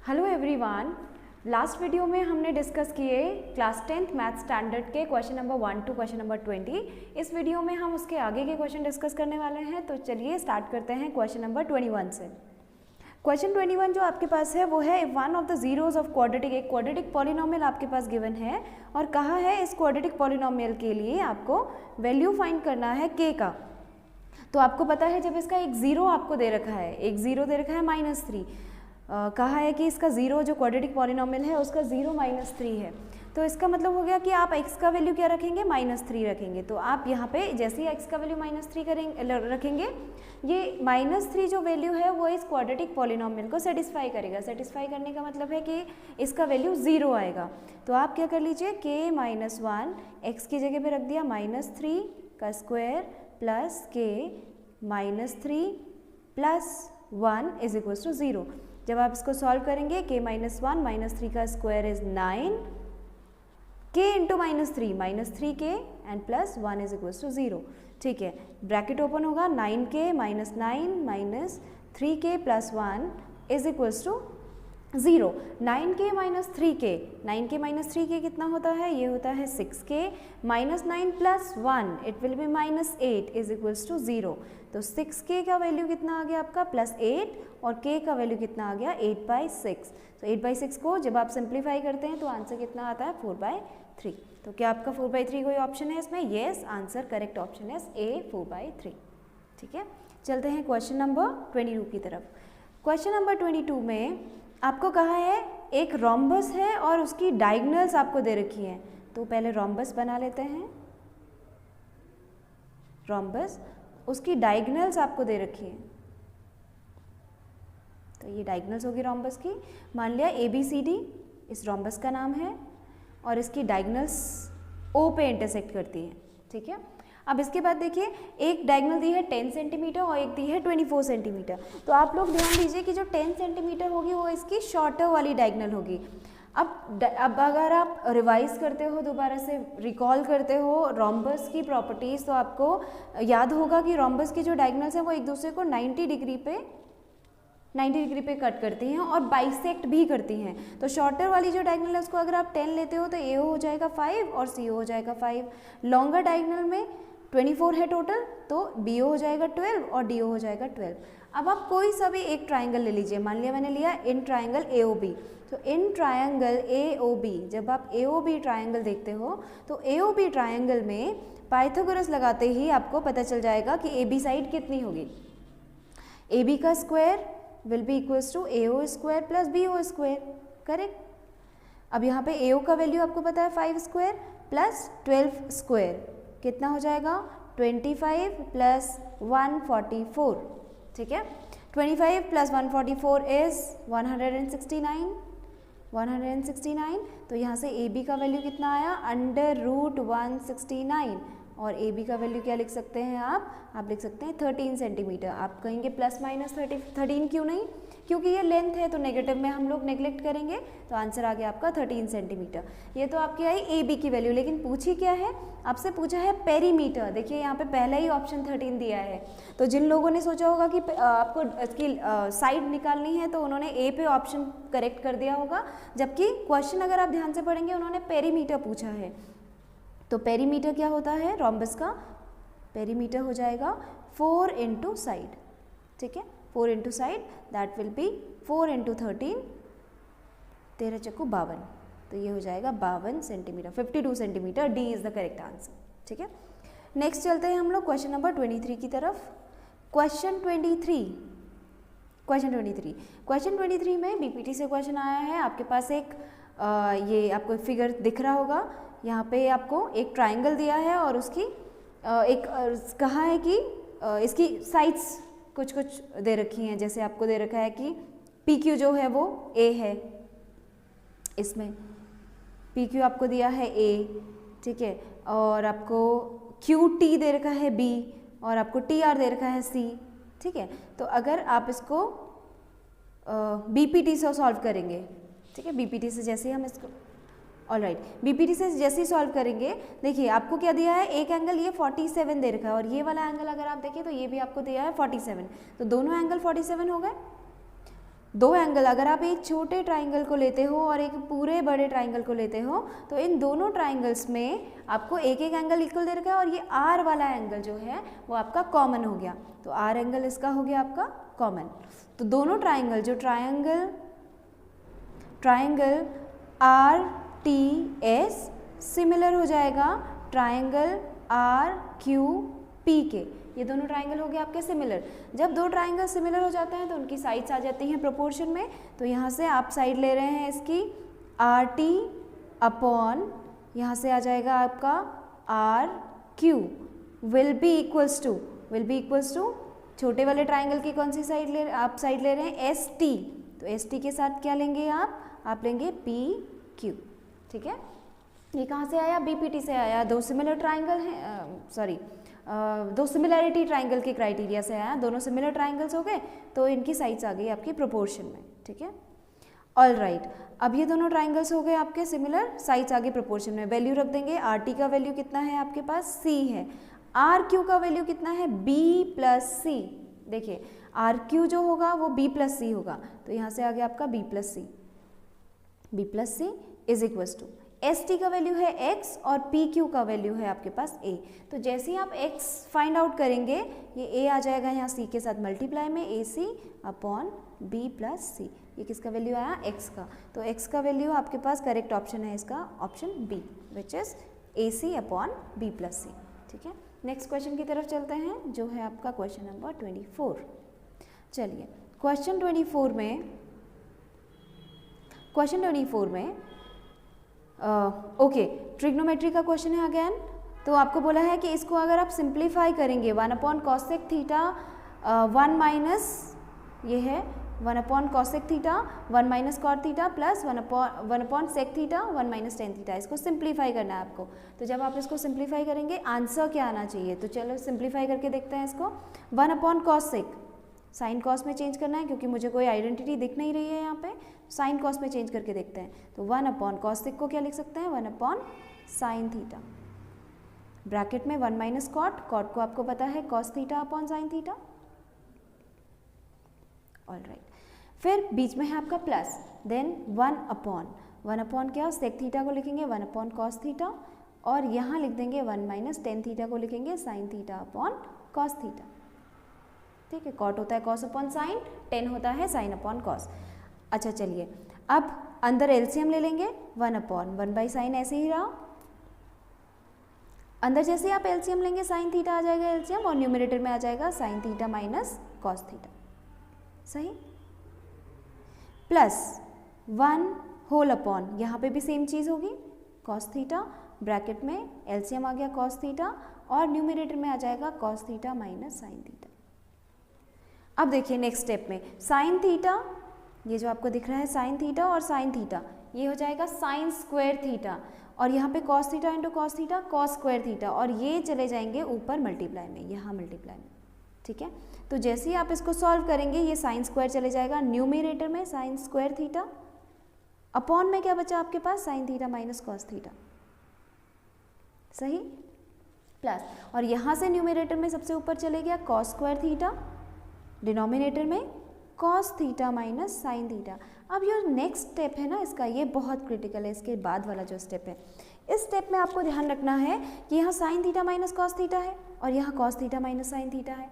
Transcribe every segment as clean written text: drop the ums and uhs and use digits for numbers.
Hello everyone. Last video में हमने discuss किए क्लास 10th मैथ स्टैंडर्ड के question number 1 to question number 20। इस वीडियो में हम उसके आगे के क्वेश्चन डिस्कस करने वाले हैं। तो चलिए स्टार्ट करते हैं क्वेश्चन नंबर 21 से। क्वेश्चन 21 जो आपके पास है वो है one of the zeros of quadratic, एक क्वाड्रेटिक पॉलिनोमियल आपके पास गिवन है और कहा है इस क्वाड्रेटिक पॉलिनोमियल के लिए आपको वैल्यू फाइंड करना है k का। तो आपको पता है जब इसका एक जीरो आपको दे रखा है, एक जीरो दे रखा है -3, कहा है कि इसका जीरो जो क्वाड्रेटिक पॉलिनोमियल है उसका जीरो -3 है। तो इसका मतलब हो गया कि आप x का वैल्यू क्या रखेंगे, -3 रखेंगे। तो आप यहाँ पे जैसे ही x का वैल्यू -3 रखेंगे, ये -3 जो वैल्यू है वो इस क्वाड्रेटिक पॉलिनोमियल को सेटिस्फाई करेगा। सेटिस्फाई करने का मतलब है कि इसका वैल्यू 0 आएगा। तो आप क्या कर लीजिए, k - 1 x की जगह पे रख दिया -3 का square plus k -3 plus 1 is equals to 0। जब आप इसको सॉल्व करेंगे k - 1 - 3 का square is 9, k into -3 k and plus 1 is equals to 0। ठीक है, ब्रैकेट ओपन होगा, 9k - 9 - 3k plus 1 is equals to 0। 9k - 3k, 9k - 3k कितना होता है, ये होता है 6k -9 plus 1 it will be -8 is equals to 0। तो 6k का वैल्यू कितना आ गया आपका +8 और k का वैल्यू कितना आ गया 8/6। तो 8/6 को जब आप सिंप्लीफाई करते हैं तो आंसर कितना आता है 4/3। तो क्या आपका 4/3 कोई ऑप्शन है इसमें? येस, आंसर करेक्ट ऑप्शन है A 4/3। ठीक है, चलते हैं क्वेश्चन नंबर 22 की तरफ। क्वेश्चन नंबर 22 में आपको कहा है एक रोम्बस है और उसकी डायगोनल्स आपको दे रखी हैं। तो पहले रोम्बस बना लेते हैं। रोम्बस, उसकी डायगोनल्स आपको दे रखी हैं। तो ये डायगोनल्स होगी रोम्बस की। मान लिया ABCD इस रोम्बस का नाम है और इसकी डायगोनल्स O पे इंटरसेक्ट करती हैं। ठीक है, अब इसके बाद देखिए एक डायगोनल दी है 10 सेंटीमीटर और एक दी है 24 सेंटीमीटर। तो आप लोग ध्यान दीजिए कि जो 10 सेंटीमीटर होगी वो इसकी शॉर्टर वाली डायगोनल होगी। अब अगर आप रिवाइज करते हो, दोबारा से रिकॉल करते हो रोम्बस की प्रॉपर्टीज़, तो आपको याद होगा कि रोम्बस की जो डायगोनल्स हैं वो एक दूसरे को 90 डिग्री पे कट करती हैं और बाइसेक्ट भी करती हैं। तो शॉर्टर वाली जो डायगोनल है उसको अगर आप 10 लेते हो तो AO हो जाएगा 5 और CO हो जाएगा 5। लॉन्गर डायगोनल में 24 है टोटल, तो BO हो जाएगा 12 और DO हो जाएगा 12। अब आप कोई सा भी एक ट्राइंगल ले लीजिए। मान लिया मैंने लिया इन ट्राइंगल AOB। तो इन ट्राइंगल AOB, जब आप AOB ट्राइंगल देखते हो तो AOB ट्राइंगल में पाइथागोरस लगाते ही आपको पता चल जाएगा कि AB साइड कितनी होगी। AB का square will be equals to AO square plus BO square. Correct. अब यहाँ पे AO का वैल्यू आपको पता है 5 स्क्वायर प्लस 12 स्क्वायर कितना हो जाएगा 25 प्लस 144। ठीक है, 25 प्लस 144 इज 169। तो यहाँ से AB का वैल्यू कितना आया √169 और AB का वैल्यू क्या लिख सकते हैं आप लिख सकते हैं 13 सेंटीमीटर। आप कहेंगे प्लस माइनस 13 क्यों नहीं, क्योंकि ये लेंथ है तो नेगेटिव में हम लोग नेग्लेक्ट करेंगे। तो आंसर आ गया आपका 13 सेंटीमीटर। ये तो आपकी आई AB की वैल्यू, लेकिन पूछी क्या है आपसे, पूछा है पेरीमीटर। देखिए यहाँ पे पहला ही ऑप्शन 13 दिया है। तो जिन लोगों ने सोचा होगा कि आपको इसकी साइड निकालनी है तो उन्होंने A पे ऑप्शन करेक्ट कर दिया होगा, जबकि क्वेश्चन अगर आप ध्यान से पढ़ेंगे उन्होंने पेरीमीटर पूछा है। तो पेरीमीटर क्या होता है रोम्बस का, पेरीमीटर हो जाएगा 4 इंटू साइड। ठीक है, 4 into side that will be 4 into 13, 13 चक्कू 52। तो ये हो जाएगा 52 centimetre, 52 centimetre. D is the correct answer. ठीक है, नेक्स्ट चलते हैं हम लोग क्वेश्चन नंबर 23 की तरफ। क्वेश्चन 23 में BPT से क्वेश्चन आया है। आपके पास एक ये आपको फिगर दिख रहा होगा, यहाँ पे आपको एक ट्राइंगल दिया है और उसकी कहा है कि इसकी साइड्स कुछ दे रखी हैं। जैसे आपको दे रखा है कि PQ जो है वो A है, इसमें PQ आपको दिया है A। ठीक है, और आपको QT दे रखा है B और आपको TR दे रखा है C। ठीक है, तो अगर आप इसको BPT से सॉल्व करेंगे, ठीक है, BPT से जैसे हम इसको ऑलराइट, बीपीटी से जैसे ही सॉल्व करेंगे, देखिए आपको क्या दिया है, एक एंगल ये 47 दे रखा है और ये वाला एंगल अगर आप देखें तो ये भी आपको दिया है 47, तो दोनों एंगल 47 हो गए। दो एंगल, अगर आप एक छोटे ट्राइंगल को लेते हो और एक पूरे बड़े ट्राइंगल को लेते हो तो इन दोनों ट्राइंगल्स में आपको एक एक एंगल इक्वल दे रखा है और ये आर वाला एंगल जो है वो आपका कॉमन हो गया, तो आर एंगल इसका हो गया आपका कॉमन। तो दोनों ट्राइंगल जो triangle R T S similar हो जाएगा ट्राइंगल आर क्यू पी के, ये दोनों ट्राइंगल हो गए आपके सिमिलर। जब दो ट्राइंगल सिमिलर हो जाते हैं तो उनकी साइड्स आ जाती हैं प्रोपोर्शन में, तो यहाँ से आप साइड ले रहे हैं इसकी आर टी अपॉन, यहाँ से आ जाएगा आपका R Q will be equals to छोटे वाले ट्राइंगल की कौन सी साइड आप साइड ले रहे हैं एस टी, तो एस टी के साथ क्या लेंगे आप लेंगे पी क्यू। ठीक है, ये कहाँ से आया, बीपीटी से आया, दो सिमिलर ट्राइंगल हैं, दो सिमिलैरिटी ट्राइंगल के क्राइटेरिया से आया, दोनों सिमिलर ट्राइंगल्स हो गए तो इनकी साइड्स आ गई आपकी प्रोपोर्शन में। ठीक है, ऑल राइट, अब ये दोनों ट्राइंगल्स हो गए आपके सिमिलर, साइड्स आगे प्रोपोर्शन में। वैल्यू रख देंगे, आर टी का वैल्यू कितना है आपके पास, सी है, आर क्यू का वैल्यू कितना है, बी प्लस सी। देखिए आर क्यू जो होगा वो बी प्लस सी होगा, तो यहाँ से आ गया आपका B plus C is equals to S T का वैल्यू है x और पी क्यू का वैल्यू है आपके पास a। तो जैसे ही आप x फाइंड आउट करेंगे ये a आ जाएगा यहाँ c के साथ मल्टीप्लाई में, ए सी अपॉन बी प्लस सी। ये किसका वैल्यू आया, x का, तो x का वैल्यू आपके पास करेक्ट ऑप्शन है इसका option B, which is A C upon B plus C. ठीक है, नेक्स्ट क्वेश्चन की तरफ चलते हैं जो है आपका क्वेश्चन नंबर 24। चलिए क्वेश्चन 24 में ओके ट्रिग्नोमेट्री का क्वेश्चन है अगेन। तो आपको बोला है कि इसको अगर आप सिंप्लीफाई करेंगे 1 अपॉन कॉसेक थीटा 1 माइनस ये है 1 upon cosec theta 1 minus cot theta plus 1 upon sec theta 1 minus tan theta, इसको सिंप्लीफाई करना है आपको। तो जब आप इसको सिंप्लीफाई करेंगे आंसर क्या आना चाहिए, तो चलो सिंप्लीफाई करके देखते हैं इसको। 1 अपॉन कॉसेक, साइन कॉस में चेंज करना है क्योंकि मुझे कोई आइडेंटिटी दिख नहीं रही है यहाँ पे, साइन कॉस में चेंज करके देखते हैं। तो 1 अपॉन कॉसेक को क्या लिख सकते हैं, 1 अपॉन साइन थीटा, ब्रैकेट में 1 माइनस कॉट, कॉट को आपको पता है cos theta upon sine theta. All right, फिर बीच में है आपका प्लस, देन 1 अपॉन क्या, सेक थीटा को लिखेंगे 1 अपॉन कॉस थीटा, और यहाँ लिख देंगे 1 माइनस टेन थीटा को लिखेंगे sine theta upon cos theta. ठीक है, कॉट होता है कॉस अपॉन साइन, टेन होता है साइन अपॉन कॉस। अच्छा चलिए अब अंदर एलसीएम ले लेंगे, 1 अपॉन 1 बाई साइन ऐसे ही रहा, अंदर जैसे ही आप एलसीएम लेंगे साइन थीटा आ जाएगा एलसीएम, और न्यूमरेटर में आ जाएगा sign theta minus cos theta, सही, प्लस 1 होल अपॉन, यहाँ पे भी सेम चीज़ होगी कॉस थीटा, ब्रैकेट में एलसीएम आ गया कॉस थीटा, और न्यूमरेटर में आ जाएगा cos theta minus sine theta. अब देखिए नेक्स्ट स्टेप में साइन थीटा, ये जो आपको दिख रहा है साइन थीटा और साइन थीटा, ये हो जाएगा साइन स्क्वायर थीटा, और यहाँ पे cos theta into cos theta cos square theta, और ये चले जाएंगे ऊपर मल्टीप्लाई में, यहाँ मल्टीप्लाई में। ठीक है, तो जैसे ही आप इसको सॉल्व करेंगे ये साइन स्क्वायर चले जाएगा न्यूमरेटर में साइन स्क्वायर थीटा, अपॉन में क्या बचा आपके पास sine theta minus cos theta, सही, प्लस, और यहाँ से न्यूमरेटर में सबसे ऊपर चले गया कॉस स्क्वायर थीटा, डिनोमिनेटर में cos theta minus sine theta. अब ये नेक्स्ट स्टेप है ना इसका, ये बहुत क्रिटिकल है, इसके बाद वाला जो स्टेप है, इस स्टेप में आपको ध्यान रखना है कि यहाँ sign theta minus cos theta है और यहाँ cos theta minus sine theta है।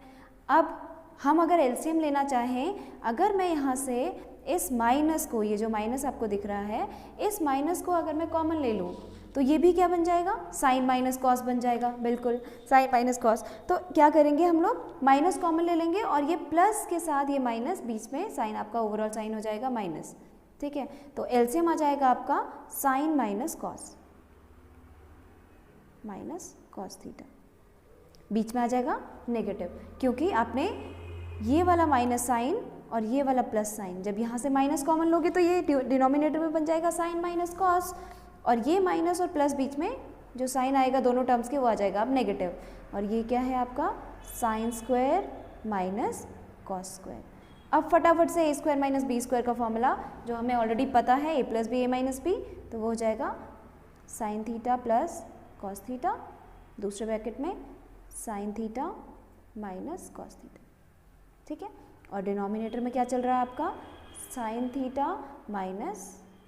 अब हम अगर एलसीएम लेना चाहें, अगर मैं यहाँ से इस माइनस को, ये जो माइनस आपको दिख रहा है, इस माइनस को अगर मैं कॉमन ले लूँ तो ये भी क्या बन जाएगा, साइन माइनस कॉस बन जाएगा, बिल्कुल साइन माइनस कॉस। तो क्या करेंगे हम लोग, माइनस कॉमन ले लेंगे और ये प्लस के साथ ये माइनस बीच में साइन, आपका ओवरऑल साइन हो जाएगा माइनस। ठीक है, तो एलसीएम आ जाएगा आपका साइन माइनस कॉस थीटा, बीच में आ जाएगा नेगेटिव, क्योंकि आपने ये वाला माइनस साइन और ये वाला प्लस साइन, जब यहाँ से माइनस कॉमन लोगे तो ये डिनोमिनेटर में बन जाएगा साइन माइनस कॉस, और ये माइनस और प्लस बीच में जो साइन आएगा दोनों टर्म्स के वो आ जाएगा अब नेगेटिव, और ये क्या है आपका sine square minus cos square. अब फटाफट से ए स्क्वायर माइनस बी स्क्वायर का फॉर्मूला जो हमें ऑलरेडी पता है, ए प्लस बी ए माइनस बी, तो वो हो जाएगा sign theta plus cos theta, दूसरे ब्रैकेट में sign theta minus cos theta. ठीक है, और डिनोमिनेटर में क्या चल रहा है आपका sine theta minus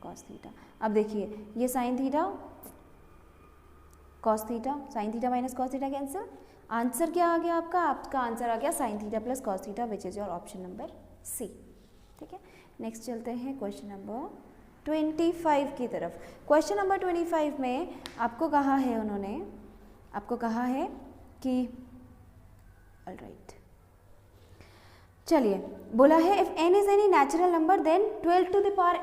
cos theta. अब देखिए ये sine theta cos theta, sine theta minus cos theta cancel, answer क्या आ गया आपका? आपका आंसर आ गया sine theta plus cos theta, which is your option number C. ठीक है, नेक्स्ट चलते हैं क्वेश्चन नंबर 25 की तरफ। क्वेश्चन नंबर 25 में आपको कहा है, उन्होंने आपको कहा है कि ऑलराइट, चलिए बोला है if n is any natural number then 12 to the power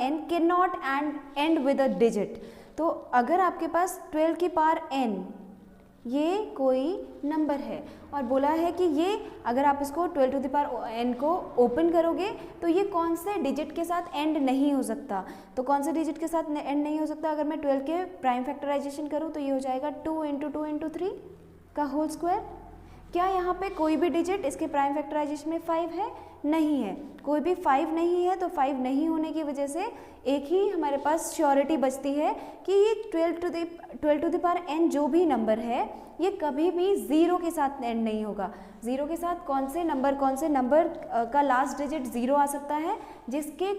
n can not end with a digit. तो अगर आपके पास 12 की पावर n ये कोई नंबर है और बोला है कि ये अगर आप इसको 12 टू द पावर n को ओपन करोगे तो ये कौन से डिजिट के साथ एंड नहीं हो सकता। तो कौन से डिजिट के साथ एंड नहीं हो सकता? अगर मैं 12 के प्राइम फैक्टराइजेशन करूँ तो ये हो जाएगा 2 इंटू 2 इंटू 3 का होल स्क्वायर। क्या यहाँ पे कोई भी डिजिट इसके प्राइम फैक्टराइजेशन में 5 है? नहीं है, कोई भी 5 नहीं है। तो 5 नहीं होने की वजह से एक ही हमारे पास श्योरिटी बचती है कि ये 12 टू द पावर n जो भी नंबर है ये कभी भी 0 के साथ एंड नहीं होगा। 0 के साथ कौन से नंबर का लास्ट डिजिट 0 आ सकता है? जिसके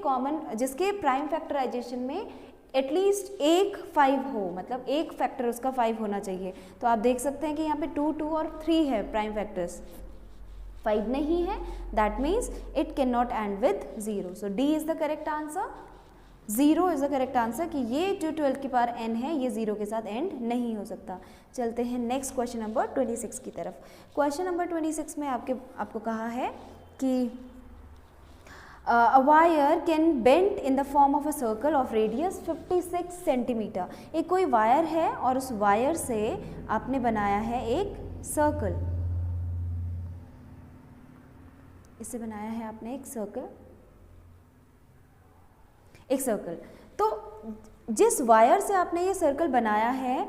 प्राइम फैक्टराइजेशन में एटलीस्ट एक 5 हो, मतलब एक फैक्टर उसका 5 होना चाहिए। तो आप देख सकते हैं कि यहाँ पे 2, 2 और 3 है प्राइम फैक्टर्स, 5 नहीं है, that means it can not end with 0। So D is the correct answer, 0 is the correct answer कि ये जो 12 की पावर n है ये 0 के साथ एंड नहीं हो सकता। चलते हैं नेक्स्ट क्वेश्चन नंबर 26 की तरफ। क्वेश्चन नंबर 26 में आपको कहा है कि a wire can bend in the form of a circle of radius 56 centimetre. एक कोई वायर है और उस वायर से आपने बनाया है एक सर्कल, इससे बनाया है आपने एक सर्कल। तो जिस वायर से आपने ये सर्कल बनाया है,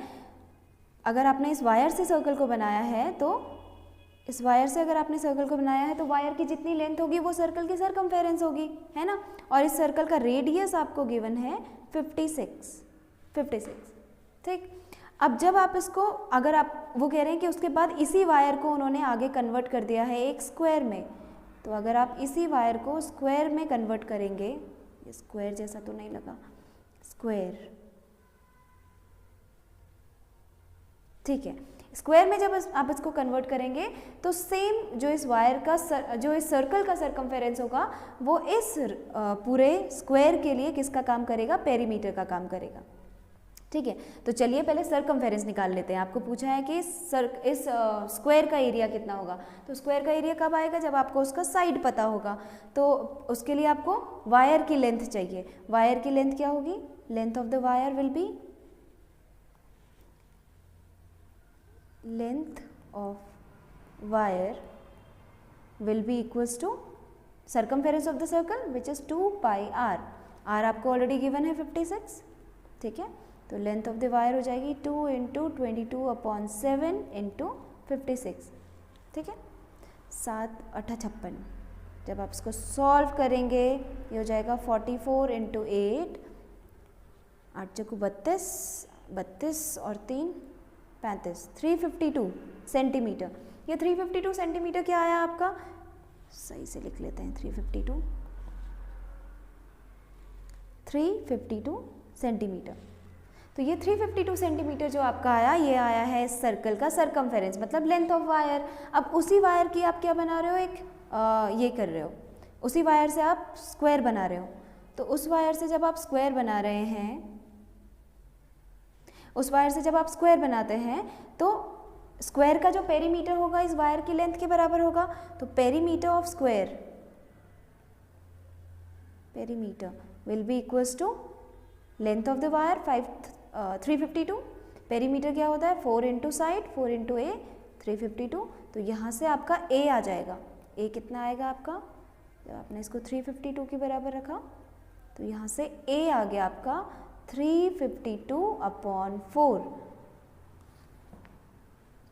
अगर आपने इस वायर से सर्कल को बनाया है तो इस वायर से अगर आपने सर्कल को बनाया है तो वायर की जितनी लेंथ होगी वो सर्कल की सरकमफेरेंस होगी, है ना। और इस सर्कल का रेडियस आपको गिवन है 56। ठीक, अब जब आप इसको, अगर आप वो कह रहे हैं कि उसके बाद इसी वायर को उन्होंने आगे कन्वर्ट कर दिया है एक स्क्वायर में, तो अगर आप इसी वायर को स्क्वायर में कन्वर्ट करेंगे, ये स्क्वायर जैसा तो नहीं लगा, स्क्वायर, ठीक है, स्क्वायर में जब आप इसको कन्वर्ट करेंगे तो सेम जो इस वायर का जो इस सर्कल का सरकमफेरेंस होगा वो इस पूरे स्क्वायर के लिए किसका काम करेगा? पेरीमीटर का काम करेगा। ठीक है, तो चलिए पहले सरकमफेरेंस निकाल लेते हैं। आपको पूछा है कि इस स्क्वायर का एरिया कितना होगा, तो स्क्वायर का एरिया कब आएगा? जब आपको उसका साइड पता होगा। तो उसके लिए आपको वायर की लेंथ चाहिए। वायर की लेंथ क्या होगी? Length of the wire will be length of wire will be equals to circumference of the circle which is 2 pi r। r आपको ऑलरेडी गिवन है 56। ठीक है, तो लेंथ ऑफ द वायर हो जाएगी 2 इंटू 22/7 इंटू 56। ठीक है, 7 8 56। जब आप इसको सॉल्व करेंगे ये हो जाएगा 44 इंटू 8, 8 चौको 32, 32 और 3 35, 352 सेंटीमीटर। ये 352 सेंटीमीटर क्या आया आपका? सही से लिख लेते हैं, 352 सेंटीमीटर। तो ये 352 सेंटीमीटर जो आपका आया, ये आया है इस सर्कल का सरकमफेरेंस, मतलब लेंथ ऑफ वायर। अब उसी वायर की आप क्या बना रहे हो? एक ये कर रहे हो, उसी वायर से आप स्क्वायर बना रहे हो। तो उस वायर से जब आप स्क्वायर बना रहे हैं, उस वायर से जब आप स्क्वायर बनाते हैं तो स्क्वायर का जो पेरीमीटर होगा इस वायर की लेंथ के बराबर होगा। तो perimeter of square, perimeter will be equals to length of the wire 352। Perimeter क्या होता है? 4 इंटू साइड, 4 इंटू ए, 352। तो यहाँ से आपका ए आ जाएगा। ए कितना आएगा आपका? जब आपने इसको 352 के बराबर रखा तो यहाँ से ए आ गया आपका 352/4,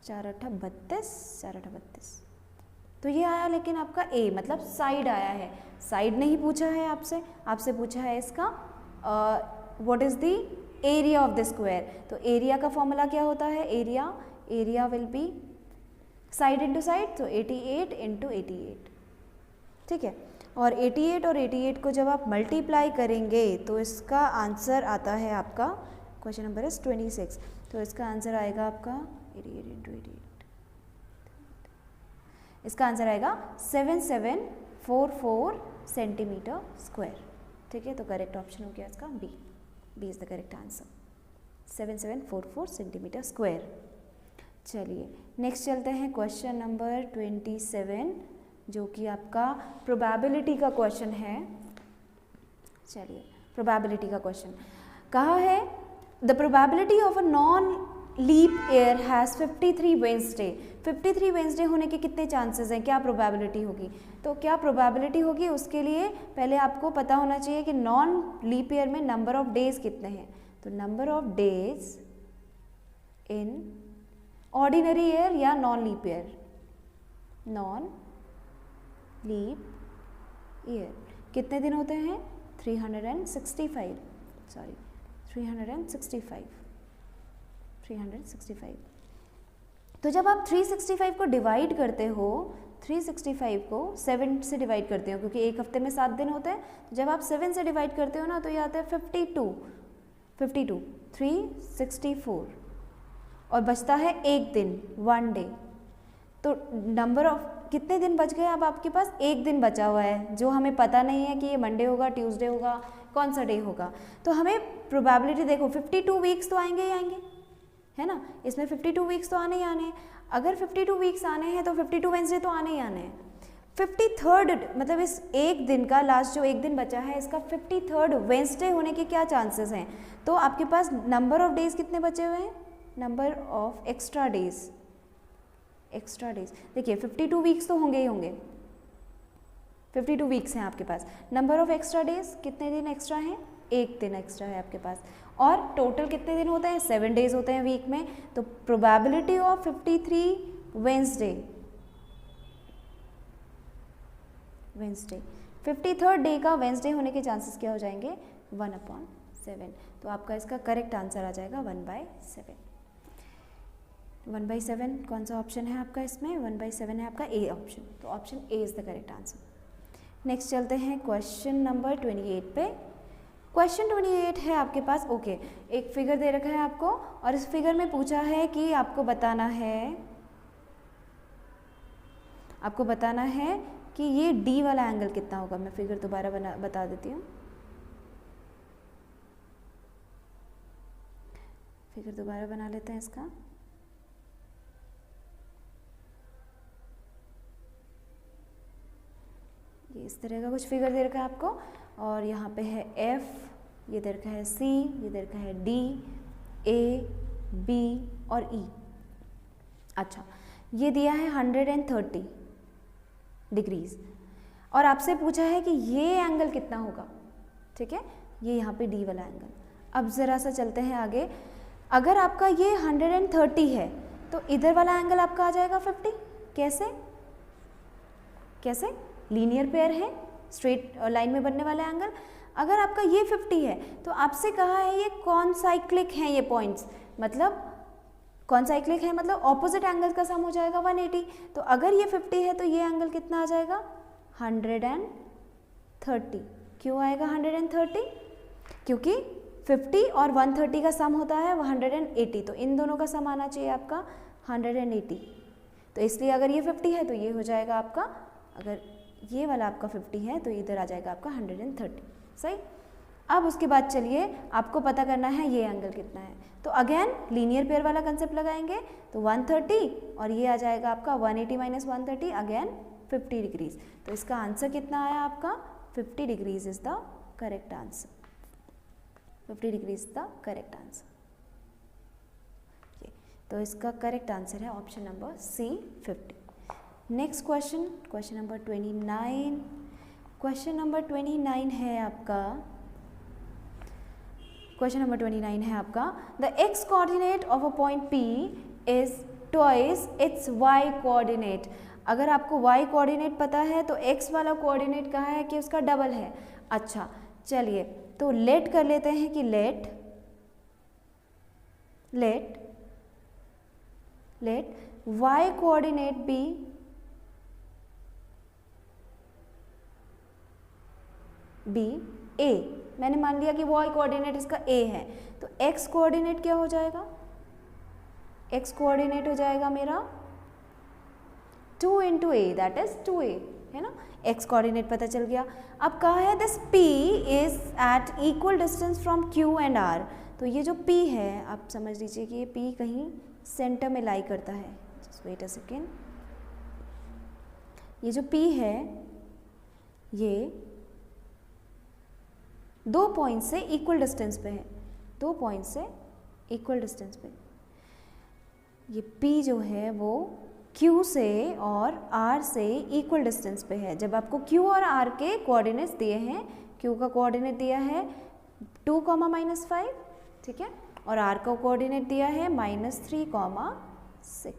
4 8 32, 4 8 32। तो ये आया, लेकिन आपका ए मतलब साइड आया है। साइड नहीं पूछा है आपसे, आपसे पूछा है इसका what is the area of the square. तो एरिया का फॉर्मूला क्या होता है? Area will be side into side, तो 88 इंटू 88। ठीक है। और 88 को जब आप मल्टीप्लाई करेंगे तो इसका आंसर आता है आपका, क्वेश्चन नंबर इज 26, तो इसका आंसर आएगा आपका 88 इंटू 88, इसका आंसर आएगा 7744 सेंटीमीटर स्क्वायर। ठीक है, तो करेक्ट ऑप्शन हो गया इसका B, B is the correct answer, 7744 centimetre square. चलिए नेक्स्ट चलते हैं क्वेश्चन नंबर 27 जो कि आपका प्रोबेबिलिटी का क्वेश्चन है। चलिए प्रोबेबिलिटी का क्वेश्चन कहा है, the probability of a non leap year has 53 Wednesday, 53 Wednesday होने के कितने चांसेस हैं, क्या प्रोबेबिलिटी होगी। तो क्या प्रोबेबिलिटी होगी उसके लिए पहले आपको पता होना चाहिए कि नॉन लीप ईयर में नंबर ऑफ डेज कितने हैं। तो number of days in ordinary year या non leap year, non leap year कितने दिन होते हैं, 365, सॉरी 365। तो जब आप 365 को डिवाइड करते हो, 365 को 7 से डिवाइड करते हो क्योंकि एक हफ्ते में 7 दिन होते हैं, तो जब आप 7 से डिवाइड करते हो ना तो ये आता है 52, 364 और बचता है एक दिन, 1 डे। तो नंबर ऑफ कितने दिन बच गए, अब आपके पास एक दिन बचा हुआ है जो हमें पता नहीं है कि ये मंडे होगा, ट्यूसडे होगा, कौन सा डे होगा। तो हमें प्रोबेबिलिटी देखो 52 वीक्स तो आएंगे ही आएंगे, है ना, इसमें 52 वीक्स तो आने ही आने हैं। अगर 52 वीक्स आने हैं तो 52 वेंसडे तो आने ही आने हैं। 53rd मतलब इस एक दिन का लास्ट जो एक दिन बचा है इसका 53rd वेंसडे होने के क्या चांसेस हैं। तो आपके पास नंबर ऑफ डेज कितने बचे हुए हैं, number of extra days, extra days देखिए 52 वीक्स तो होंगे ही होंगे, 52 वीक्स हैं आपके पास। नंबर ऑफ एक्स्ट्रा डेज कितने दिन एक्स्ट्रा हैं, एक दिन एक्स्ट्रा है आपके पास। और टोटल कितने दिन होते हैं, 7 डेज होते हैं वीक में। तो probability of 53 Wednesday, 53rd day का वेंसडे होने के चांसेस क्या हो जाएंगे, 1/7। तो आपका इसका करेक्ट आंसर आ जाएगा 1/7। 1/7 कौन सा ऑप्शन है आपका इसमें, 1/7 है आपका ए ऑप्शन, तो option A is the correct answer. Next चलते हैं क्वेश्चन नंबर 28 पे। क्वेश्चन 28 है आपके पास, ओके एक फिगर दे रखा है आपको और इस फिगर में पूछा है कि आपको बताना है कि ये डी वाला एंगल कितना होगा। मैं फिगर दोबारा बता देती हूँ, फिगर दोबारा बना लेते हैं इसका। ये इस तरह का कुछ फिगर दे रखा है आपको और यहाँ पे है F, ये दे रखा है C, ये दे रखा है D, A, B और E। अच्छा ये दिया है 130 डिग्रीज और आपसे पूछा है कि ये एंगल कितना होगा। ठीक है, ये यहाँ पे D वाला एंगल। अब ज़रा सा चलते हैं आगे, अगर आपका ये 130 है तो इधर वाला एंगल आपका आ जाएगा 50। कैसे, कैसे, लीनियर पेयर है, स्ट्रेट लाइन में बनने वाला एंगल। अगर आपका ये 50 है तो आपसे कहा है ये कौन साइक्लिक हैं ये पॉइंट्स, मतलब कौन साइक्लिक है, मतलब ऑपोजिट एंगल का सम हो जाएगा 180। तो अगर ये 50 है तो ये एंगल कितना आ जाएगा, 130। क्यों आएगा 130, क्योंकि 50 और 130 का सम होता है 180, तो इन दोनों का सम आना चाहिए आपका 180। तो इसलिए अगर ये 50 है तो ये हो जाएगा आपका, अगर ये वाला आपका 50 है तो इधर आ जाएगा आपका 130। सही। अब उसके बाद चलिए आपको पता करना है ये एंगल कितना है। तो अगेन लीनियर पेयर वाला कंसेप्ट लगाएंगे तो 130 और ये आ जाएगा आपका 180 माइनस 130, अगेन 50 डिग्रीज। तो इसका आंसर कितना आया आपका, 50 degrees is the correct answer, 50 degrees is the correct answer. तो इसका करेक्ट आंसर है option number C, 50। Next question, question number 29। Question number 29 है आपका, क्वेश्चन नंबर 29 है आपका, the x coordinate of a point P is twice its y coordinate. अगर आपको Y coordinate पता है तो एक्स वाला कोऑर्डिनेट कहा है कि उसका डबल है। अच्छा चलिए तो लेट कर लेते हैं कि let Y coordinate be B A, मैंने मान लिया कि वाई कोऑर्डिनेट इसका ए है, तो एक्स कोऑर्डिनेट क्या हो जाएगा, एक्स कोऑर्डिनेट हो जाएगा मेरा 2 into A, that is 2a, है ना, एक्स कोऑर्डिनेट पता चल गया। अब कहा है this p is at equal distance from q and r, तो ये जो p है आप समझ लीजिए कि ये p कहीं सेंटर में लाई करता है, जस्ट वेट अ सेकेंड, ये जो p है ये 2 पॉइंट से इक्वल डिस्टेंस पे है, 2 पॉइंट से इक्वल डिस्टेंस पे, ये p जो है वो q से और r से इक्वल डिस्टेंस पे है। जब आपको q और r के कोऑर्डिनेट्स दिए हैं, q का कोऑर्डिनेट दिया है 2, -5, ठीक है, और r का कोऑर्डिनेट दिया है -3, -6,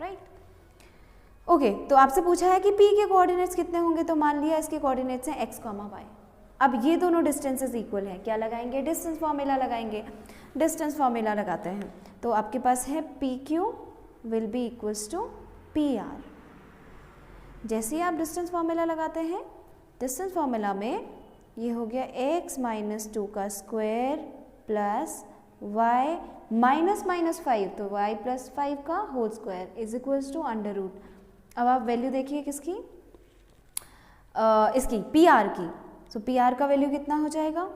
राइट। ओके, तो आपसे पूछा है कि p के कोऑर्डिनेट्स कितने होंगे, तो मान लिया इसके कोऑर्डिनेट्स हैं x, y। अब ये दोनों डिस्टेंसेस इक्वल हैं, क्या लगाएंगे, डिस्टेंस फॉर्मूला लगाएंगे, डिस्टेंस फॉर्मूला लगाते हैं, तो आपके पास है PQ will be equals to PR। जैसे ही आप डिस्टेंस फॉर्मूला लगाते हैं, डिस्टेंस फॉर्मूला में ये हो गया x - 2 का स्क्वायर प्लस y -5, तो y + 5 का whole square is equals to √। अब आप वैल्यू देखिए किसकी, इसकी PR की, सो PR का वैल्यू कितना हो जाएगा,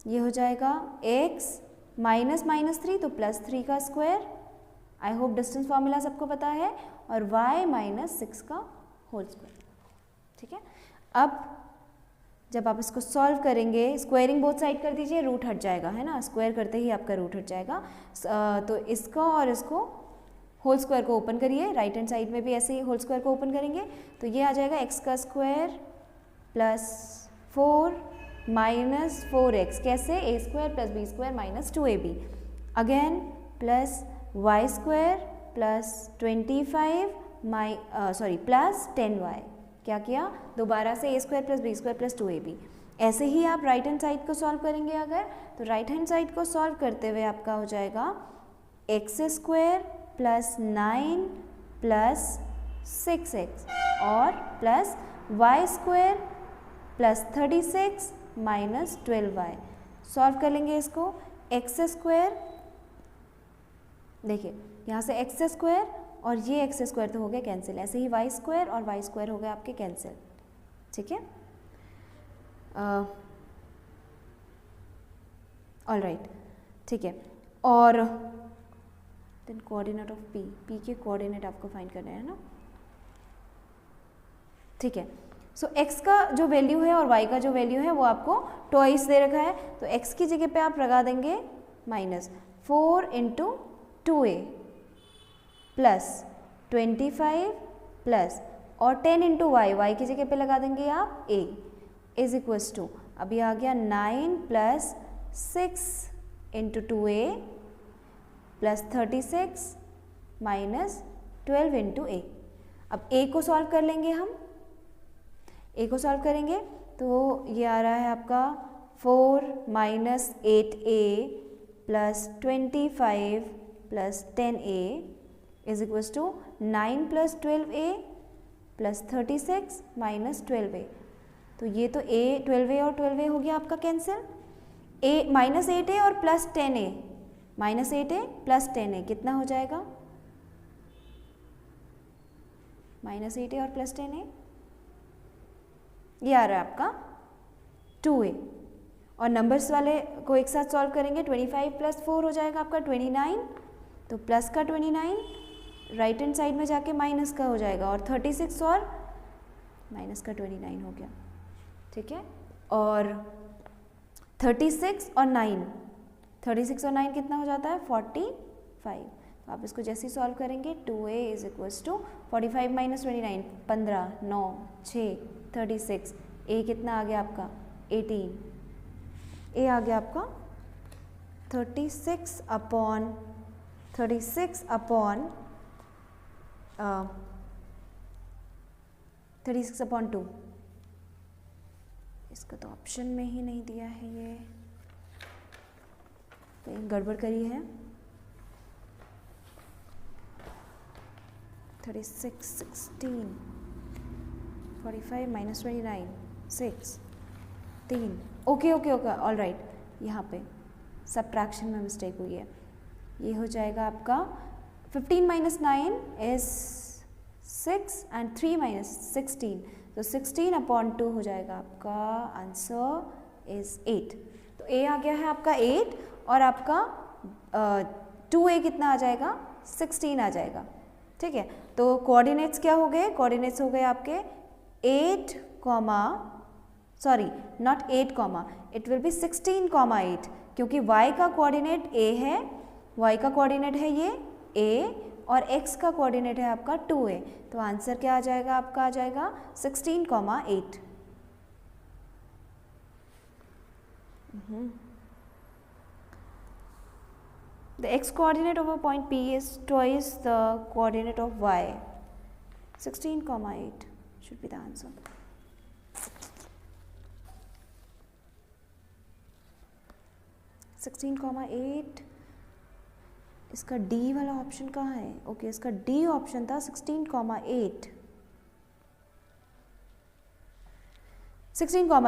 ये हो जाएगा x -3, तो +3 का square, I hope distance formula सबको पता है, और y - 6 का होल स्क्वायर, ठीक है। अब जब आप इसको सॉल्व करेंगे, स्क्वायरिंग बोथ साइड कर दीजिए, रूट हट जाएगा, है ना, स्क्वायर करते ही आपका रूट हट जाएगा, तो इसको और इसको होल स्क्वायर को ओपन करिए, राइट हैंड साइड में भी ऐसे ही होल स्क्वायर को ओपन करेंगे, तो ये आ जाएगा x का स्क्वायर प्लस 4 - 4x, कैसे, a² + b² - 2ab, again plus y square plus 25 plus 10y, क्या किया, दोबारा से a² + b² + 2ab। ऐसे ही आप राइट हैंड साइड को सॉल्व करेंगे अगर, तो राइट हैंड साइड को सॉल्व करते हुए आपका हो जाएगा x² + 9 + 6x और प्लस y² + 36 - 12y। सॉल्व कर लेंगे इसको, x², देखिए यहाँ से x² और ये x² तो हो गया कैंसिल, ऐसे ही y² और y² हो गया आपके कैंसिल, ठीक है, ऑल राइट, ठीक है। और देन कोऑर्डिनेट ऑफ p के कोऑर्डिनेट आपको फाइंड करना है ना, ठीक है। सो x का जो वैल्यू है और y का जो वैल्यू है वो आपको ट्वाइस दे रखा है, तो x की जगह पे आप लगा देंगे -4 × 2a प्लस 25 प्लस और 10 × y की जगह पे लगा देंगे आप a इज इक्वल्स टू, अभी आ गया 9 + 6 × 2a प्लस 36 - 12 × a। अब a को सॉल्व कर लेंगे हम, a को सॉल्व करेंगे तो ये आ रहा है आपका 4 - 8a plus 25 plus 10a is equals to 9 + 12a plus 36 - 12a, तो ये तो a 12a और 12a हो गया आपका कैंसिल, a -8a और plus 10a, -8a plus 10a कितना हो जाएगा, -8a और प्लस 10a, ये आ रहा है आपका 2a, और नंबर्स वाले को एक साथ सॉल्व करेंगे, 25 + 4 हो जाएगा आपका 29, तो प्लस का 29 राइट हैंड साइड में जाके माइनस का हो जाएगा, और 36 और माइनस का 29 हो गया, ठीक है। और 36 और 9 कितना हो जाता है 45, तो आप इसको जैसे ही सॉल्व करेंगे 2a is equals to 45 - 29 15 9 6 36, a कितना आ गया आपका 18, a आ गया आपका 36 अपॉन 36 अपॉन 2, इसका तो ऑप्शन में ही नहीं दिया है, ये कहीं गड़बड़ करी है। 36 16 45 - 29 6 3, okay okay okay, all right, यहाँ पे सब्ट्रैक्शन में मिस्टेक हुई है। ये हो जाएगा आपका 15 - 9 इज 6 एंड 3 - 16, तो 16/2 हो जाएगा आपका आंसर इज 8। तो ए आ गया है आपका 8 और आपका 2a कितना आ जाएगा, 16 आ जाएगा। ठीक है, तो कोऑर्डिनेट्स क्या हो गए, कोऑर्डिनेट्स हो गए आपके 8, sorry not 8, it will B 16, 8, क्योंकि y का कोऑर्डिनेट a है, y का कोऑर्डिनेट है ये a और x का कोऑर्डिनेट है आपका 2a, तो आंसर क्या आ जाएगा आपका, आ जाएगा 16, 8। The x coordinate of a point P is twice the coordinate of y. 16, 8 should be the answer. 16, 8, इसका D वाला ऑप्शन कहाँ है, ओके इसका D ऑप्शन था 16,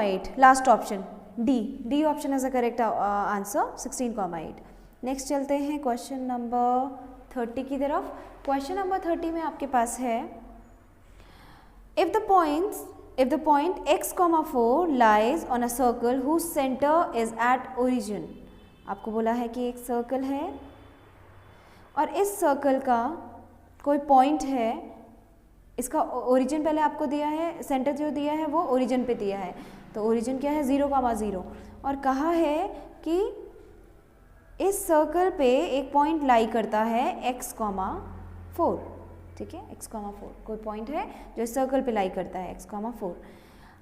8 last option D option is the correct answer 16, 8। Next चलते हैं question number 30 की तरफ। क्वेश्चन नंबर 30 में आपके पास है if the point x, 4 lies on a circle whose centre is at origin. आपको बोला है कि एक सर्कल है और इस सर्कल का कोई पॉइंट है, इसका ओरिजिन पहले आपको दिया है, सेंटर जो दिया है वो ओरिजिन पे दिया है, तो ओरिजिन क्या है 0, 0 और कहा है कि इस सर्कल पे एक पॉइंट लाई करता है x, 4। ठीक है, x, 4 कोई पॉइंट है जो इस सर्कल पे लाई करता है x, 4।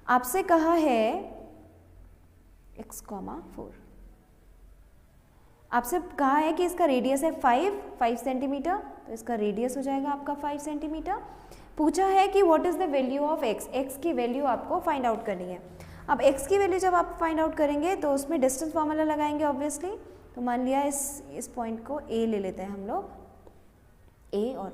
आपसे कहा है x, 4, आपसे कहा है कि इसका रेडियस है 5 सेंटीमीटर, तो इसका रेडियस हो जाएगा आपका 5 सेंटीमीटर। पूछा है कि what is the value of x की वैल्यू आपको फाइंड आउट करनी है। अब x की वैल्यू जब आप फाइंड आउट करेंगे तो उसमें डिस्टेंस फार्मूला लगाएंगे ऑब्वियसली। तो मान लिया इस पॉइंट को a ले लेते हैं हम लोग, a और o,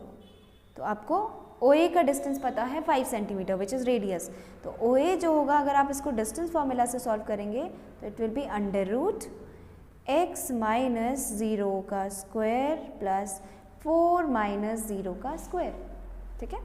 तो आपको OA का डिस्टेंस पता है 5 सेंटीमीटर विच इज़ रेडियस। तो OA जो होगा अगर आप इसको डिस्टेंस फार्मूला से सॉल्व करेंगे तो इट विल बी √x - 0 का स्क्वायर प्लस 4 - 0 का स्क्वायर। ठीक है,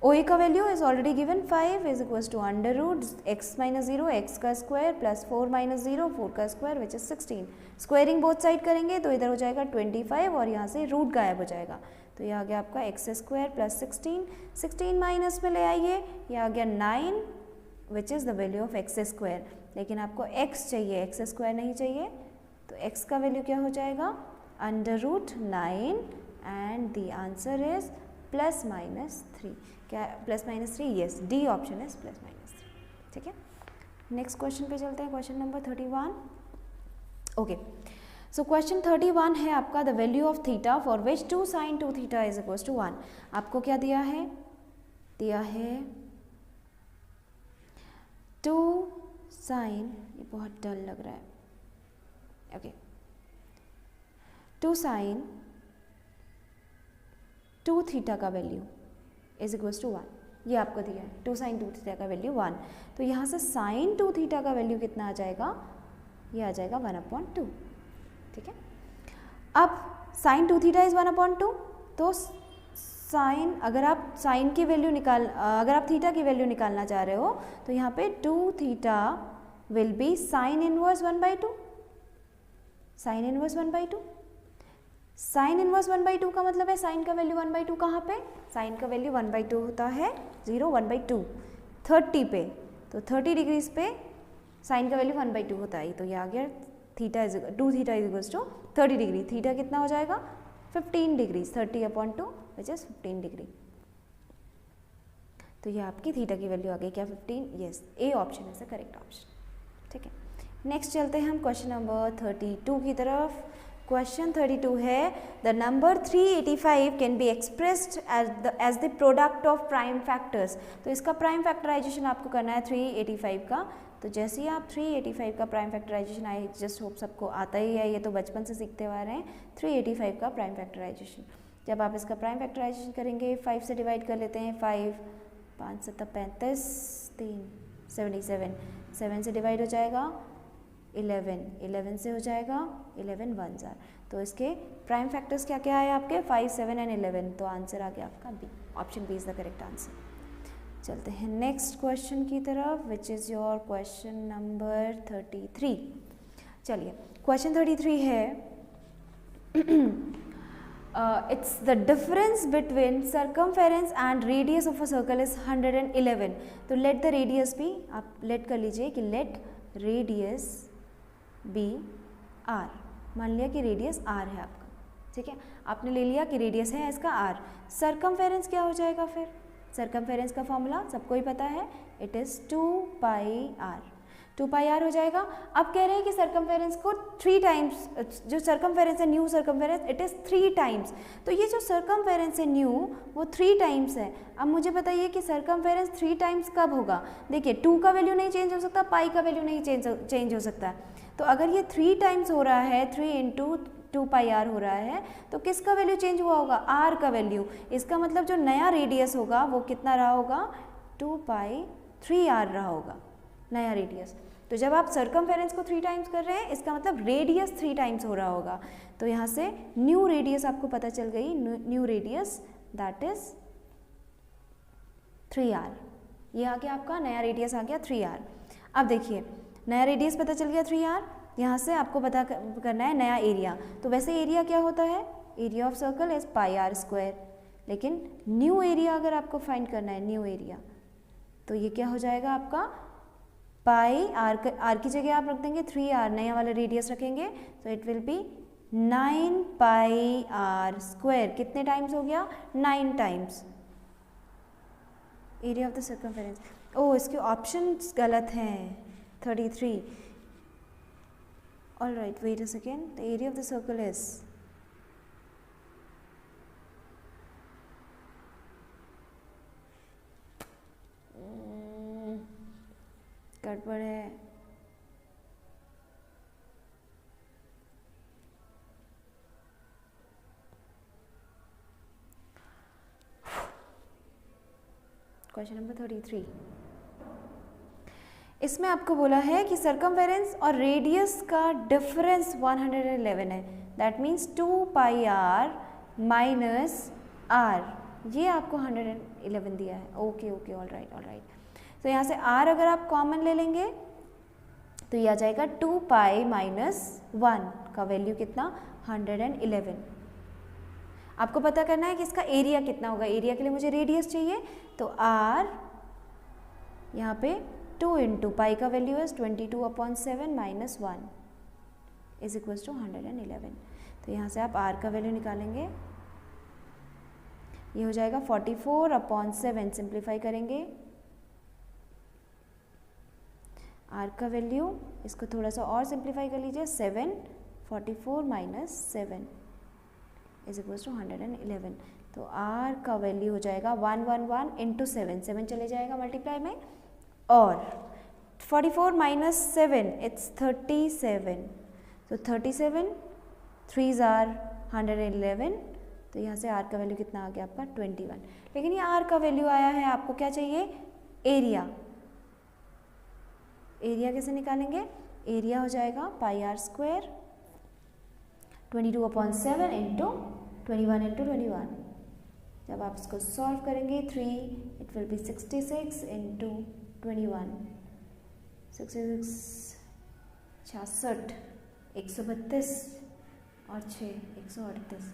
OA का value is already given 5 is equals to √x - 0 x का स्क्वायर प्लस 4 - 0 4 का square which is 16। Squaring both side करेंगे तो इधर हो जाएगा 25 और यहाँ से रूट गायब हो जाएगा, तो ये आ गया आपका x² प्लस 16 माइनस में ले आइए, ये आ गया 9 which is the value of x²। लेकिन आपको x चाहिए, x² नहीं चाहिए, तो x का वैल्यू क्या हो जाएगा √9 एंड द आंसर इज +-3। क्या +-3? Yes, D option is +-3। ठीक है, नेक्स्ट क्वेश्चन पे चलते हैं, question number 31। Okay, so question 31 है आपका the value of theta for which 2 sin 2 theta is equals to 1। आपको क्या दिया है 2 sin, ये बहुत डल लग रहा है, ओके 2 sin 2 थीटा का वैल्यू इज इक्वल्स टू 1, ये आपको दिया है 2 sin 2 थीटा का वैल्यू 1। तो यहाँ से sin 2 थीटा का वैल्यू कितना आ जाएगा, ये आ जाएगा 1/2। ठीक है, अब sin 2 थीटा इज 1/2, तो साइन अगर आप साइन की वैल्यू अगर आप थीटा की वैल्यू निकालना चाह रहे हो तो यहाँ पे 2 theta will be sin inverse 1/2, sin inverse 1/2। Sine inverse 1/2 का मतलब है साइन का वैल्यू 1/2 कहाँ पे, साइन का वैल्यू 1/2 होता है 0 1/2 30 पे, तो 30 डिग्रीज पे साइन का वैल्यू 1/2 होता है, तो ये आ गया 2 theta is equals to 30 degree. Theta कितना हो जाएगा 15 डिग्री, 30/2 विच इज 15 डिग्री। तो ये आपकी थीटा की वैल्यू आ गई क्या 15, yes, A option is the correct option. ठीक है, नेक्स्ट चलते हैं हम क्वेश्चन नंबर 32 की तरफ। क्वेश्चन 32 है the number 385 can be expressed as the product of prime factors. तो इसका प्राइम फैक्टराइजेशन आपको करना है 385 का। तो जैसे ही आप 385 का prime factorisation, I just hope सबको आता ही है, ये तो बचपन से सीखते हुए आ रहे हैं 385 का प्राइम फैक्टराइजेशन। जब आप इसका प्राइम फैक्टराइजेशन करेंगे 5 से डिवाइड कर लेते हैं, 5 5 7 35 3 77 7 से डिवाइड हो जाएगा 11 से हो जाएगा 11 1 जार। तो इसके प्राइम फैक्टर्स क्या क्या है आपके 5, 7 एंड 11। तो आंसर आ गया आपका B, option B is the correct answer. चलते हैं नेक्स्ट क्वेश्चन की तरफ, which is your question number 33। चलिए क्वेश्चन 33 है, it's the difference between circumference and radius of a circle is 111। तो let the radius be, आप let कर लीजिए कि let radius be r। मान लिया कि रेडियस r है आपका, ठीक है, आपने ले लिया कि रेडियस है इसका r। सर्कमफेरेंस क्या हो जाएगा फिर, सर्कमफेरेंस का फॉर्मूला सबको ही पता है, it is 2 pi r, 2 pi r हो जाएगा। अब कह रहे हैं कि सर्कमफेरेंस को 3 टाइम्स, जो सर्कमफेरेंस है new circumference it is 3 times. तो ये जो सर्कमफेरेंस है न्यू वो 3 टाइम्स है। अब मुझे बताइए कि सर्कमफेरेंस 3 टाइम्स कब होगा। देखिए 2 का वैल्यू नहीं चेंज हो सकता, पाई का वैल्यू नहीं चेंज हो सकता। तो अगर ये 3 टाइम्स हो रहा है, 3 इंटू 2 पाई आर हो रहा है, तो किसका वैल्यू चेंज हुआ होगा, आर का वैल्यू। इसका मतलब जो नया रेडियस होगा वो कितना रहा होगा, 2 पाई 3 आर रहा होगा नया रेडियस। तो जब आप सर्कमफेरेंस को 3 टाइम्स कर रहे हैं इसका मतलब रेडियस 3 टाइम्स हो रहा होगा। तो यहाँ से न्यू रेडियस आपको पता चल गई, new radius that is 3r। ये आ गया आपका नया रेडियस आ गया 3r। अब देखिए नया रेडियस पता चल गया 3r, यहाँ से आपको पता करना है नया एरिया। तो वैसे एरिया क्या होता है, area of circle is pi are square, लेकिन न्यू एरिया अगर आपको फाइंड करना है, न्यू एरिया, तो ये क्या हो जाएगा आपका पाई आर की जगह आप रख देंगे 3r, नया वाला रेडियस रखेंगे, तो it will be 9 pi are square. कितने टाइम्स हो गया, 9 times area of the circumference. Oh इसके ऑप्शंस गलत हैं, 33। All right, wait a second, the area of the circle is गड़बड़ है। क्वेश्चन नंबर 33, इसमें आपको बोला है कि सर्कमफेरेंस और रेडियस का डिफरेंस 111 है, that means 2 pi r minus r, ये आपको 111 दिया है। Okay okay, all right all right. तो यहाँ से r अगर आप कॉमन ले लेंगे तो ये आ जाएगा 2 पाई माइनस 1 का वैल्यू कितना, 111। आपको पता करना है कि इसका एरिया कितना होगा, एरिया के लिए मुझे रेडियस चाहिए, तो r यहाँ पे 2 इंटू पाई का वैल्यू है 22/7 माइनस 1 इज इक्वल्स टू 111। तो यहाँ से आप r का वैल्यू निकालेंगे, ये हो जाएगा 44/7, सिंप्लीफाई करेंगे r का वैल्यू, इसको थोड़ा सा और सिंप्लीफाई कर लीजिए, 7, 44 माइनस 7 इज इक्वल्स टू 111। तो r का वैल्यू हो जाएगा 111 इंटू 7, 7 चले जाएगा मल्टीप्लाई में, और 44 माइनस 7 इट्स 37। तो 37 3s आर 111, तो यहाँ से r का वैल्यू कितना आ गया आपका 21। लेकिन ये r का वैल्यू आया है, आपको क्या चाहिए, एरिया। एरिया कैसे निकालेंगे, एरिया हो जाएगा पाई आर स्क्वायर 22/7 इंटू 21 इंटू 21। जब आप इसको सॉल्व करेंगे 3 इट विल बी 66 इंटू 21, 66 66 132 और 6 138,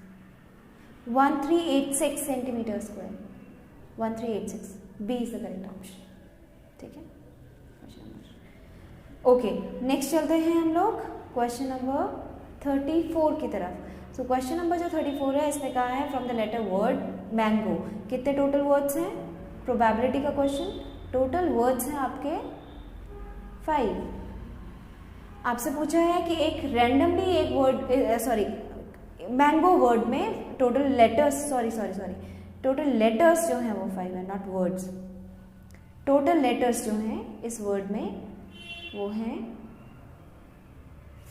1386 centimetre square, 1386, B is the correct option. ठीक है, ओके नेक्स्ट चलते हैं हम लोग क्वेश्चन नंबर 34 की तरफ। सो क्वेश्चन नंबर जो 34 है इसमें कहा है from the letter word mango. कितने टोटल वर्ड्स हैं, प्रोबेबिलिटी का क्वेश्चन, टोटल वर्ड्स हैं आपके 5। आपसे पूछा है कि एक रैंडमली एक वर्ड, सॉरी मैंगो वर्ड में total letters, sorry total letters जो हैं वो 5 है, नॉट वर्ड्स। टोटल लेटर्स जो हैं इस वर्ड में वो हैं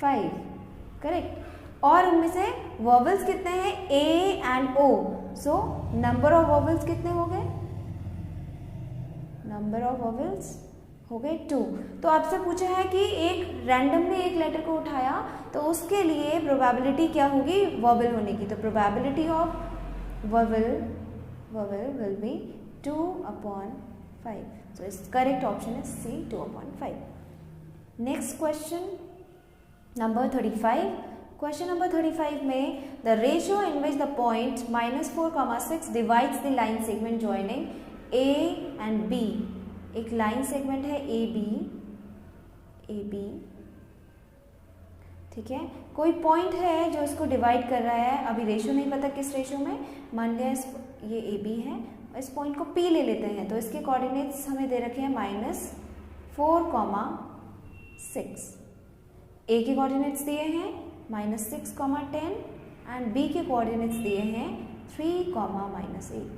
5, करेक्ट। और उनमें से वॉवल्स कितने हैं, A and O. So number of vowels कितने हो गए, नंबर ऑफ वॉवल्स हो गए 2। तो आपसे पूछा है कि एक रैंडमली एक लेटर को उठाया तो उसके लिए प्रोबेबिलिटी क्या होगी वॉवेल होने की, तो probability of vowel will be 2/5। So its correct option is C, 2/5. Next question number 35. Question number 35 में the ratio in which the point -4,6 divides the line segment joining A and B. एक line segment है AB, ठीक है। कोई point है जो इसको divide कर रहा है, अभी रेशियो नहीं पता किस रेशियो में, मान लिया ये AB है, इस पॉइंट को P ले लेते हैं, तो इसके कोऑर्डिनेट्स हमें दे रखे हैं -4,6। A के कोऑर्डिनेट्स दिए हैं -6,10 एंड B के कोऑर्डिनेट्स दिए हैं 3,-8।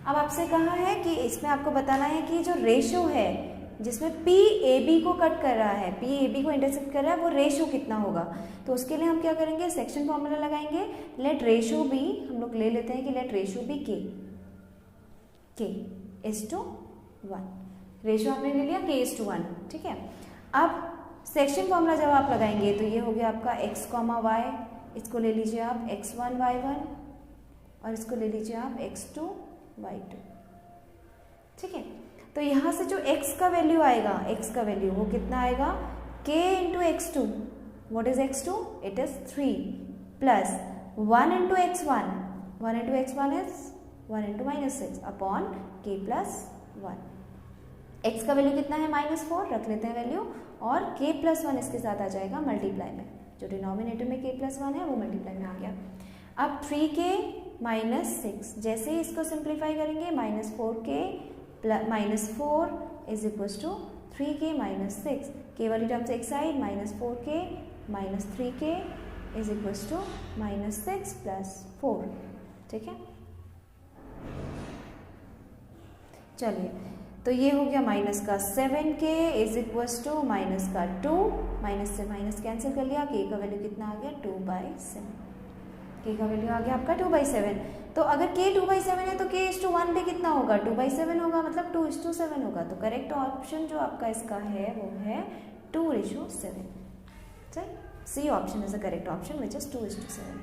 अब आपसे कहा है कि इसमें आपको बताना है कि जो रेशियो है जिसमें P AB को कट कर रहा है, P AB को इंटरसेक्ट कर रहा है, वो रेशियो कितना होगा। तो उसके लिए हम क्या करेंगे, सेक्शन फॉर्मूला लगाएंगे। लेट रेशियो बी, हम लोग ले लेते हैं कि let ratio be K is to 1। Ratio आपने ले लिया K is to 1, ठीक है। अब सेक्शन फॉर्मूला जब आप लगाएंगे तो ये हो गया आपका x, y, इसको ले लीजिए आप x1 y1 और इसको ले लीजिए आप x2 y2, ठीक है। तो यहाँ से जो x का वैल्यू आएगा, x का वैल्यू वो कितना आएगा, k into x2। What is x2? It is 3 plus 1 into x1। 1 into x1 is 1 into -6 upon k plus 1। x का वैल्यू कितना है -4, रख लेते हैं वैल्यू, और k प्लस 1 इसके साथ आ जाएगा मल्टीप्लाई में, जो डिनोमिनेटर में k प्लस 1 है वो मल्टीप्लाई में आ गया। अब 3k -6, जैसे ही इसको सिंप्लीफाई करेंगे -4 is equal to 3k -6, k वाली टर्म से एक साइड, -4k -3k is equal to -6 plus 4, ठीक है। चलिए, तो ये हो गया -7k is equal to -2, minus से माइनस कैंसिल कर लिया, k का वैल्यू कितना आ गया 2/7, k का वैल्यू आ गया आपका 2/7। तो अगर k 2/7 है तो k is to 1 पे कितना होगा, 2/7 होगा, मतलब 2:7 होगा। तो करेक्ट ऑप्शन जो आपका इसका है वो है 2:7। C option is the correct option which is 2:7।